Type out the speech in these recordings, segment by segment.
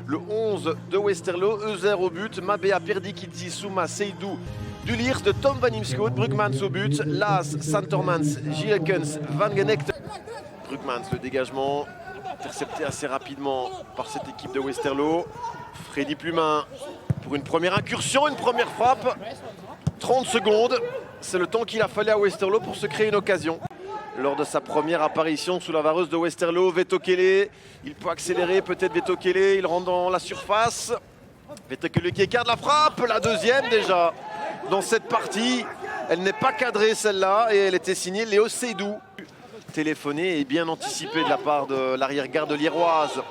le 11 de Westerlo, Euser au but, Mabea, Perdikidzi, Souma, Seydou, Duliers, de Tom Van Imschoot, Brugmans au but, Laas, Santormans, Gilekens, Van Genecht. Brugmans, le dégagement, intercepté assez rapidement par cette équipe de Westerlo. Freddy Plumin pour une première incursion, une première frappe. 30 secondes, c'est le temps qu'il a fallu à Westerlo pour se créer une occasion. Lors de sa première apparition sous la vareuse de Westerlo, Vetokele, il peut accélérer, peut-être Vetokele, il rentre dans la surface. Vetokele qui écarte la frappe, la deuxième déjà dans cette partie. Elle n'est pas cadrée celle-là et elle était signée Léo Seydou. Téléphoné et bien anticipé de la part de l'arrière-garde lierroise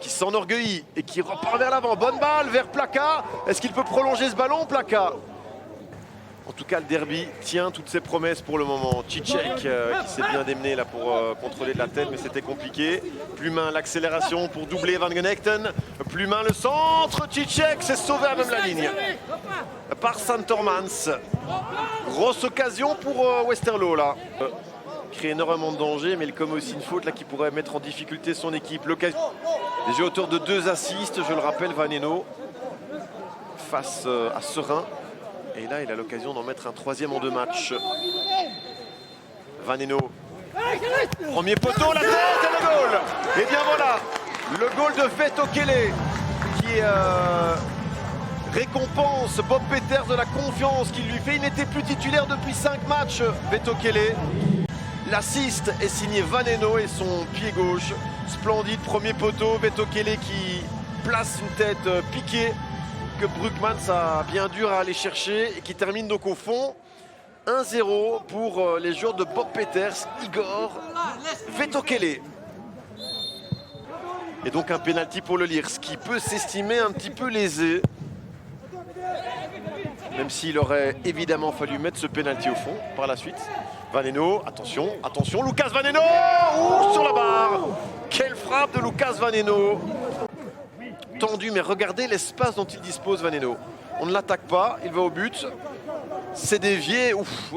qui s'enorgueillit et qui repart vers l'avant. Bonne balle vers Plaka. Est-ce qu'il peut prolonger ce ballon, Plaka? En tout cas, le derby tient toutes ses promesses pour le moment. Cicek qui s'est bien démené là pour contrôler de la tête, mais c'était compliqué. Plumin, l'accélération pour doubler Van Genechten. Plumin, le centre. Cicek s'est sauvé à même la ligne par Santormans. Grosse occasion pour Westerlo là. Crée énormément de danger, mais il commet aussi une faute là qui pourrait mettre en difficulté son équipe. L'occasion. Déjà auteur de 2 assists, je le rappelle, Vaneno face à Serein. Et là, il a l'occasion d'en mettre un 3e en 2 matchs. Vaneno. Premier poteau, la tête et le goal. Et bien voilà, le goal de Vetokele qui récompense Bob Peters de la confiance qu'il lui fait. Il n'était plus titulaire depuis 5 matchs, Vetokele. L'assist est signé Vaneno et son pied gauche. Splendide, premier poteau. Vetokele qui place une tête piquée que Brugmans a bien dur à aller chercher et qui termine donc au fond 1-0 pour les joueurs de Bob Peters, Igor Vetokele. Et donc un pénalty pour le Liers qui peut s'estimer un petit peu lésé. Même s'il aurait évidemment fallu mettre ce pénalty au fond par la suite. Vaneno, attention, attention, Lucas Vaneno, sur la barre. Quelle frappe de Lucas Vaneno. Tendu, mais regardez l'espace dont il dispose, Vaneno. On ne l'attaque pas, il va au but. C'est dévié. Ouf.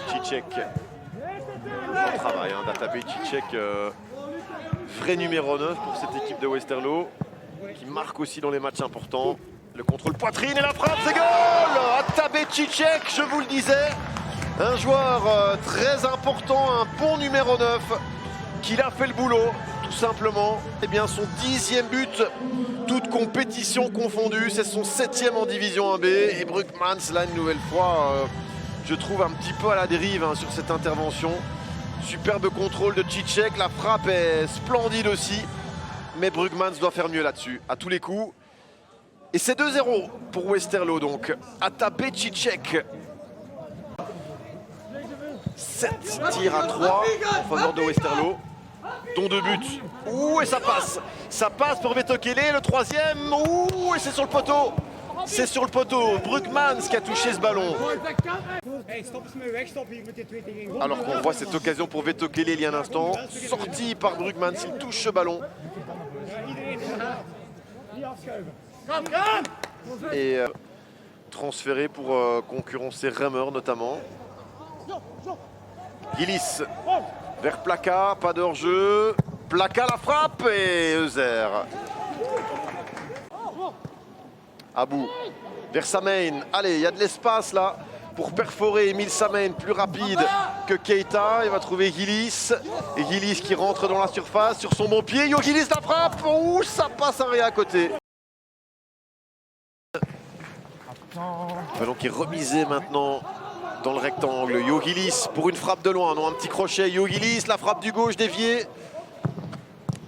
Cicek. Bon travail d'Atabe Cicek. Vrai numéro 9 pour cette équipe de Westerlo, qui marque aussi dans les matchs importants. Le contrôle poitrine et la frappe, c'est goal. Atabe Cicek, je vous le disais. Un joueur très important, un bon numéro 9, qui a fait le boulot. Tout simplement, eh bien son 10e but, toute compétition confondue, c'est son 7e en division 1B. Et Brugmans, là une nouvelle fois, je trouve un petit peu à la dérive sur cette intervention. Superbe contrôle de Cicek, la frappe est splendide aussi. Mais Brugmans doit faire mieux là-dessus, à tous les coups. Et c'est 2-0 pour Westerlo donc. Atabe Cicek. 7 tirs à 3 en faveur de Westerlo, dont 2 buts. Ouh, et ça passe. Ça passe pour Vetokele, le 3e. Ouh, et c'est sur le poteau. C'est sur le poteau. Brugmans qui a touché ce ballon. Alors qu'on voit cette occasion pour Vetokele il y a un instant. Sorti par Brugmans, il touche ce ballon. Et transféré pour concurrencer Reimer notamment. Gillis vers Plaka, pas de hors-jeu. Plaka la frappe et Euser. Abou vers Samain. Allez, il y a de l'espace là pour perforer Emile Samain, plus rapide que Keita. Il va trouver Gillis. Et Gillis qui rentre dans la surface sur son bon pied. Yo Gillis la frappe. Ouh, ça passe à rien à côté. Ballon qui est remisé maintenant dans le rectangle. Yo Gillis pour une frappe de loin. Non, un petit crochet. Yo Gillis, la frappe du gauche déviée.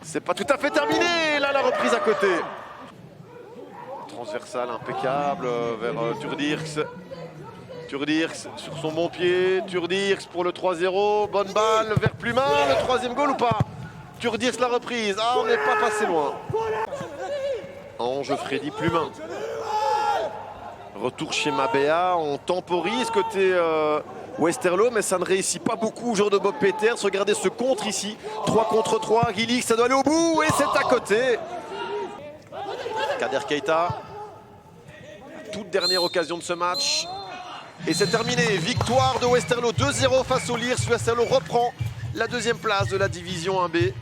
C'est pas tout à fait terminé. Là, la reprise à côté. Transversale impeccable vers Turdirks. Turdirks sur son bon pied. Turdirks pour le 3-0. Bonne balle vers Plumin. Le 3e goal ou pas? Turdirks la reprise. Ah, on n'est pas passé loin. Ange Freddy Plumin. Retour chez Mabea, on temporise côté Westerlo, mais ça ne réussit pas beaucoup au jour de Bob Peters. Regardez ce contre ici, 3 contre 3, Gillis, ça doit aller au bout et c'est à côté. Kader Keita, toute dernière occasion de ce match. Et c'est terminé, victoire de Westerlo 2-0 face au Liers. Westerlo reprend la 2e place de la division 1B.